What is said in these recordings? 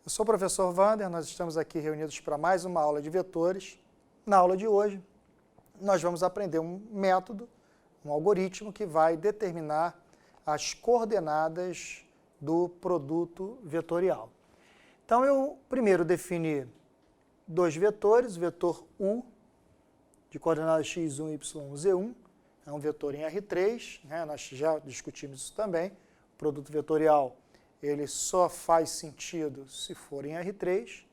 Eu sou o professor Wander, nós estamos aqui reunidos para mais uma aula de vetores. Na aula de hoje, nós vamos aprender um método, um algoritmo que vai determinar as coordenadas do produto vetorial. Então, eu primeiro defini dois vetores, o vetor U, de coordenadas x1, y1, z1, é um vetor em R3, né? Nós já discutimos isso também. O produto vetorial ele só faz sentido se for em R3.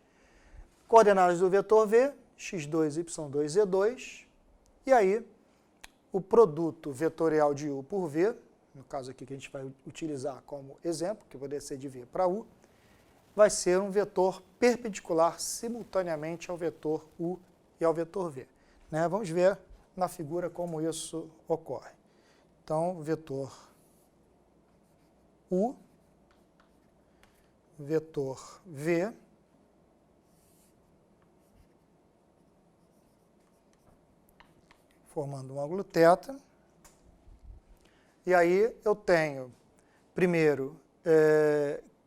Coordenadas do vetor V, x2, y2, z2. E aí, o produto vetorial de U por V, no caso aqui que a gente vai utilizar como exemplo, que vai descer de V para U, vai ser um vetor perpendicular simultaneamente ao vetor U e ao vetor V. Né? Vamos ver na figura como isso ocorre. Então, vetor U, vetor V, formando um ângulo θ. E aí eu tenho, primeiro,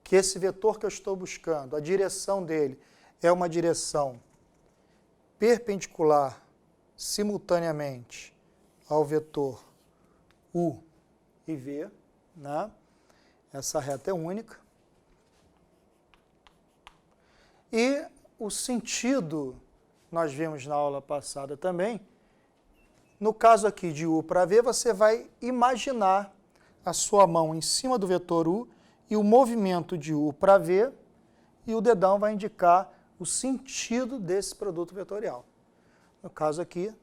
que esse vetor que eu estou buscando, a direção dele é uma direção perpendicular simultaneamente ao vetor U e V, né? Essa reta é única. E o sentido, nós vimos na aula passada também, no caso aqui de U para V, você vai imaginar a sua mão em cima do vetor U e o movimento de U para V, e o dedão vai indicar o sentido desse produto vetorial. No caso aqui,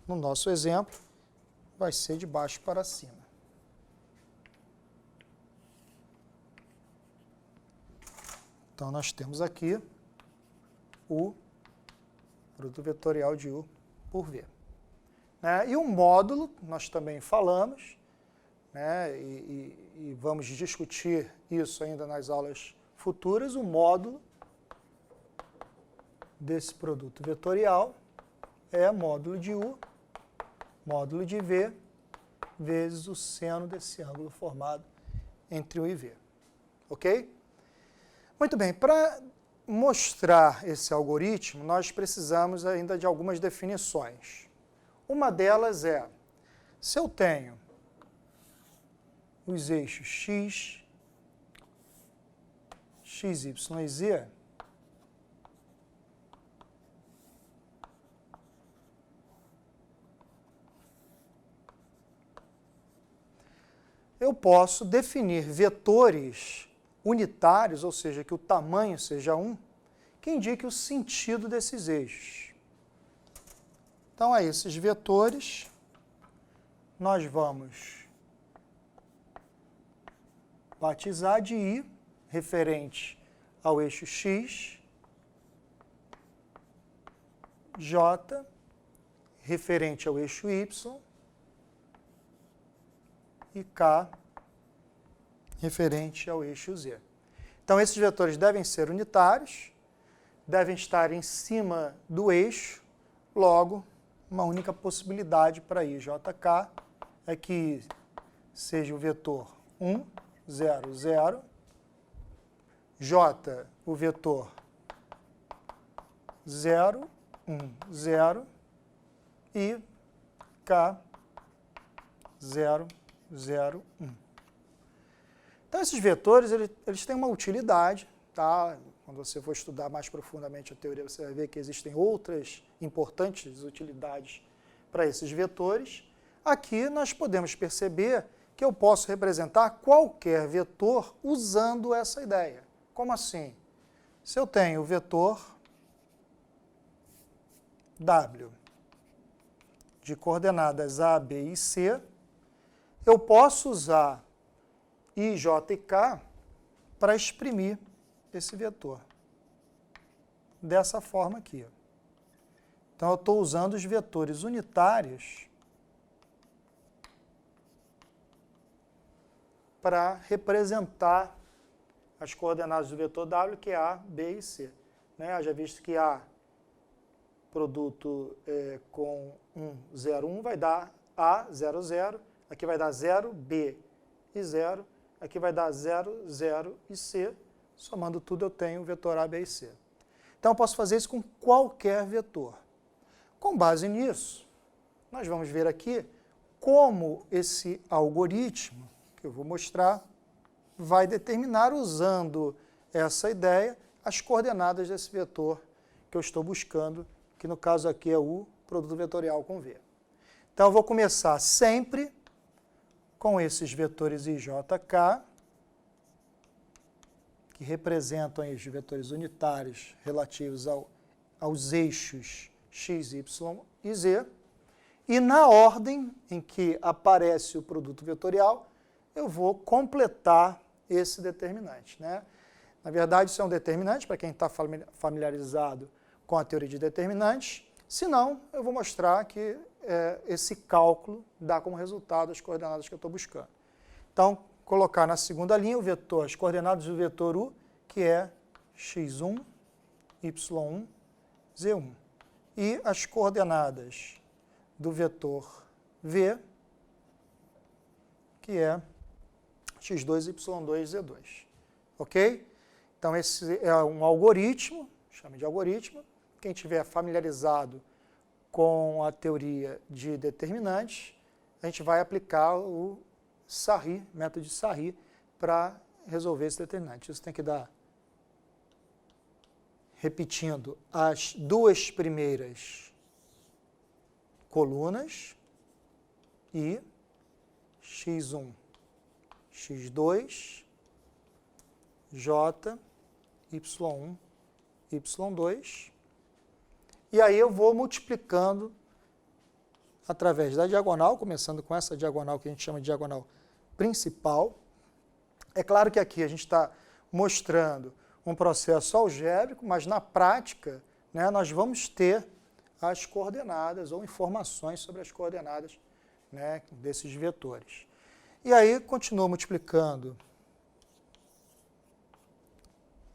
no nosso exemplo, vai ser de baixo para cima. Então, nós temos aqui o produto vetorial de U por V. Né? E o módulo, nós também falamos, né? e vamos discutir isso ainda nas aulas futuras, o módulo desse produto vetorial é módulo de U, módulo de V, vezes o seno desse ângulo formado entre U e V. Ok? Muito bem, para mostrar esse algoritmo, nós precisamos ainda de algumas definições. Uma delas é, se eu tenho os eixos x, y e z, eu posso definir vetores unitários, ou seja, que o tamanho seja 1, que indique o sentido desses eixos. Então, a esses vetores, nós vamos batizar de I, referente ao eixo X, J, referente ao eixo Y, e K, referente ao eixo Z. Então, esses vetores devem ser unitários, devem estar em cima do eixo, logo, uma única possibilidade para IJK é que seja o vetor 1, 0, 0, J, o vetor 0, 1, 0, e K, 0, 0, 1. Então, esses vetores, eles têm uma utilidade, tá? Quando você for estudar mais profundamente a teoria, você vai ver que existem outras importantes utilidades para esses vetores. Aqui, nós podemos perceber que eu posso representar qualquer vetor usando essa ideia. Como assim? Se eu tenho o vetor W de coordenadas A, B e C, eu posso usar I, J e K para exprimir esse vetor. Dessa forma aqui. Então, eu estou usando os vetores unitários para representar as coordenadas do vetor W, que é A, B e C. Né? Já visto que A, produto com 1, 0, 1, vai dar A, 0, 0. Aqui vai dar 0, B e 0. Aqui vai dar 0, 0 e C. Somando tudo, eu tenho o vetor A, B e C. Então, eu posso fazer isso com qualquer vetor. Com base nisso, nós vamos ver aqui como esse algoritmo, que eu vou mostrar, vai determinar, usando essa ideia, as coordenadas desse vetor que eu estou buscando, que no caso aqui é o produto vetorial com V. Então, eu vou começar sempre com esses vetores I, J, K, que representam os vetores unitários relativos aos eixos x, y e z. E na ordem em que aparece o produto vetorial, eu vou completar esse determinante, né? Na verdade, isso é um determinante, para quem está familiarizado com a teoria de determinantes. Se não, eu vou mostrar que esse cálculo dá como resultado as coordenadas que eu estou buscando. Então, colocar na segunda linha o vetor, as coordenadas do vetor U, que é x1, y1, z1. E as coordenadas do vetor V, que é x2, y2, z2. Ok? Então, esse é um algoritmo, chama de algoritmo. Quem tiver familiarizado com a teoria de determinantes, a gente vai aplicar o Sarri, método de Sarri, para resolver esse determinante. Isso tem que dar, repetindo, as duas primeiras colunas e x1, x2, j, y1, y2. E aí eu vou multiplicando através da diagonal, começando com essa diagonal que a gente chama de diagonal principal. É claro que aqui a gente está mostrando um processo algébrico, mas na prática, né, nós vamos ter as coordenadas ou informações sobre as coordenadas, né, desses vetores. E aí continuo multiplicando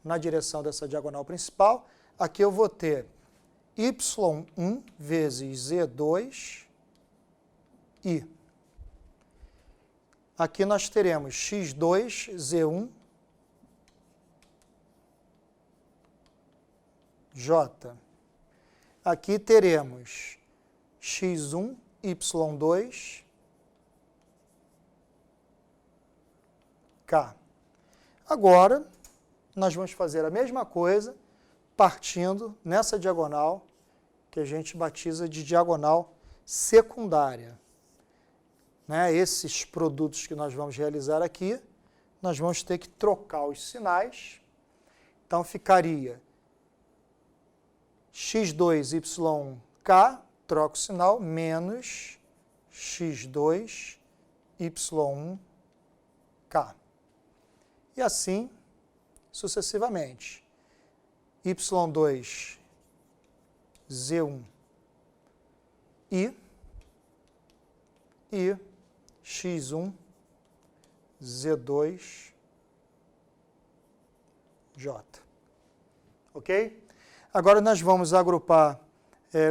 na direção dessa diagonal principal. Aqui eu vou ter y1 vezes z2 i. Aqui nós teremos x2, z1, j. Aqui teremos x1, y2, k. Agora, nós vamos fazer a mesma coisa partindo nessa diagonal que a gente batiza de diagonal secundária. Né? Esses produtos que nós vamos realizar aqui, nós vamos ter que trocar os sinais. Então, ficaria x2y1k, troca o sinal, menos x2y1k. E assim sucessivamente. y2 z1 i e x1 z2 j. Ok? Agora nós vamos agrupar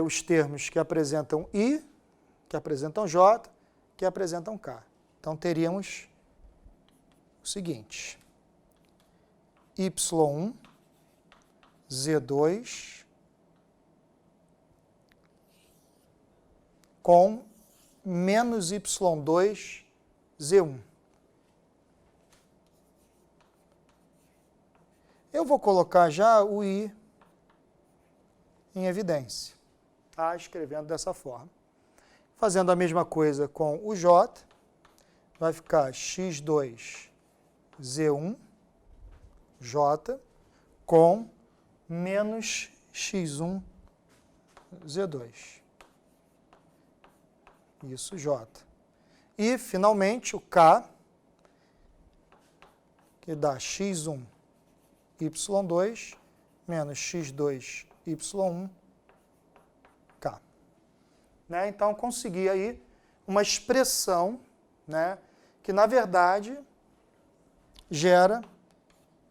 os termos que apresentam i, que apresentam j, que apresentam k. Então teríamos o seguinte: y1 z2 com menos y2 z1. Eu vou colocar já o i em evidência, tá? Escrevendo dessa forma. Fazendo a mesma coisa com o j, vai ficar x2 z1 j com menos x1 z2. Isso, j. E, finalmente, o k, que dá x1 y2 menos x2 y1 k. Né? Então, consegui aí uma expressão, né, que, na verdade, gera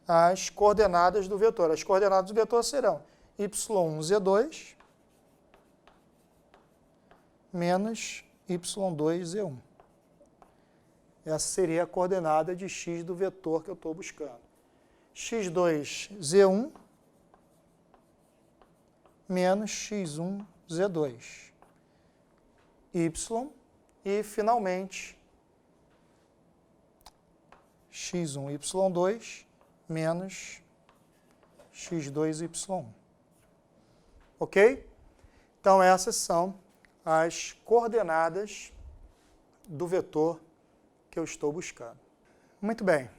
as coordenadas do vetor. As coordenadas do vetor serão y1 z2 menos y2 z1. Essa seria a coordenada de x do vetor que eu estou buscando. x2z1 menos x1z2, y, e, finalmente, x1y2 menos x2y1. Ok? Então, essas são as coordenadas do vetor que eu estou buscando. Muito bem.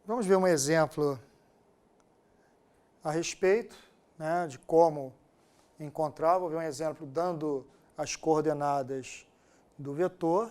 Vamos ver um exemplo a respeito, né, de como encontrar. Vou ver um exemplo dando as coordenadas do vetor.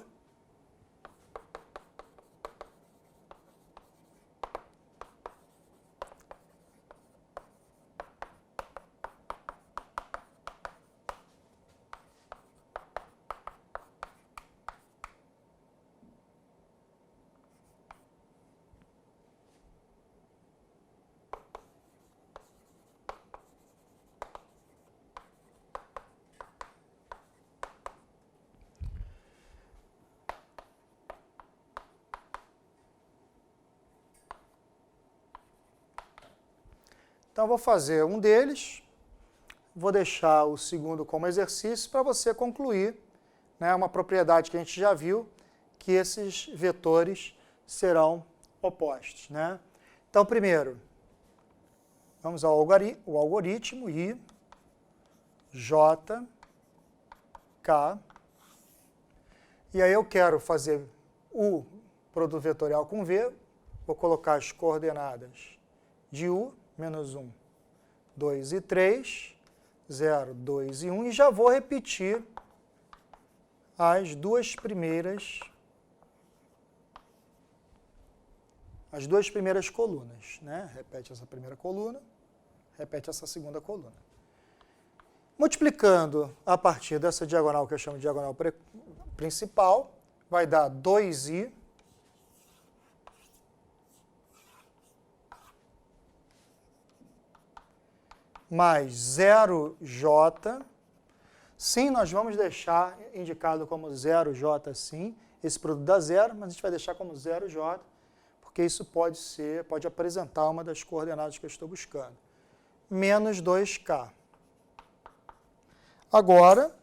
Então, vou fazer um deles, vou deixar o segundo como exercício para você concluir, né, uma propriedade que a gente já viu, que esses vetores serão opostos, né? Então, primeiro, vamos ao algoritmo I, J, K, e aí eu quero fazer o produto vetorial com V, vou colocar as coordenadas de U, menos 1, 2 e 3, 0, 2 e 1, e já vou repetir as duas primeiras colunas, né? Repete essa primeira coluna, repete essa segunda coluna. Multiplicando a partir dessa diagonal que eu chamo de diagonal principal, vai dar 2i mais 0j, sim, nós vamos deixar indicado como 0j, sim, esse produto dá zero, mas a gente vai deixar como 0j, porque isso pode apresentar uma das coordenadas que eu estou buscando. Menos 2k. Agora,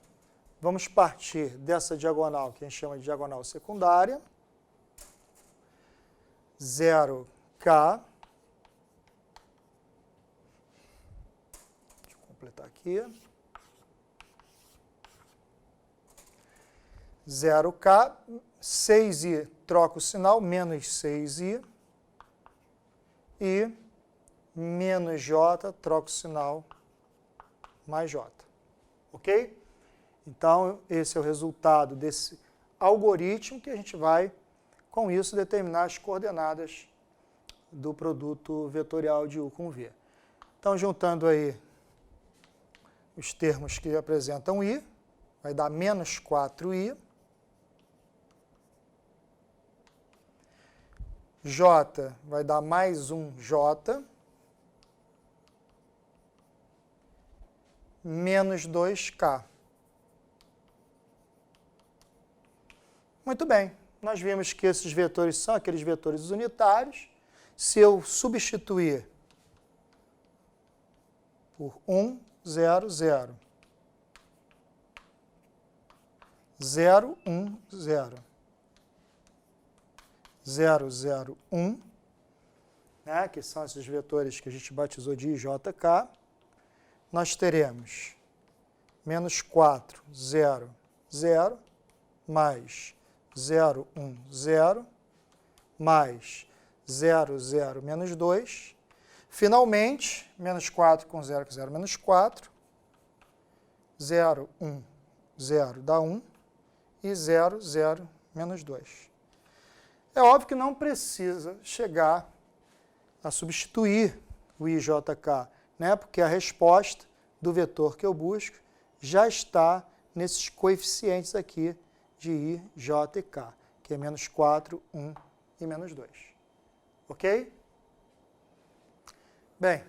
vamos partir dessa diagonal, que a gente chama de diagonal secundária, 0k, completar aqui, 0k, 6i, troca o sinal, menos 6i, e menos j, troca o sinal, mais j. Ok? Então, esse é o resultado desse algoritmo que a gente vai, com isso, determinar as coordenadas do produto vetorial de U com V. Então, juntando aí os termos que apresentam I, vai dar menos 4i, j vai dar mais 1j, menos 2k. Muito bem, nós vimos que esses vetores são aqueles vetores unitários. Se eu substituir por 1, 0, 0, 0, 1, 0, 0, 0, 1, né, que são esses vetores que a gente batizou de IJK, nós teremos menos 4, 0, 0, mais 0, 1, 0, mais 0, 0, menos 2. Finalmente, menos 4 com 0, com 0, menos 4. 0, 1, 0 dá 1. E 0, 0, menos 2. É óbvio que não precisa chegar a substituir o IJK, né? Porque a resposta do vetor que eu busco já está nesses coeficientes aqui de I, J e K, que é menos 4, 1 e menos 2. Ok? Bem,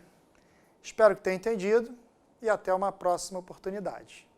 espero que tenha entendido e até uma próxima oportunidade.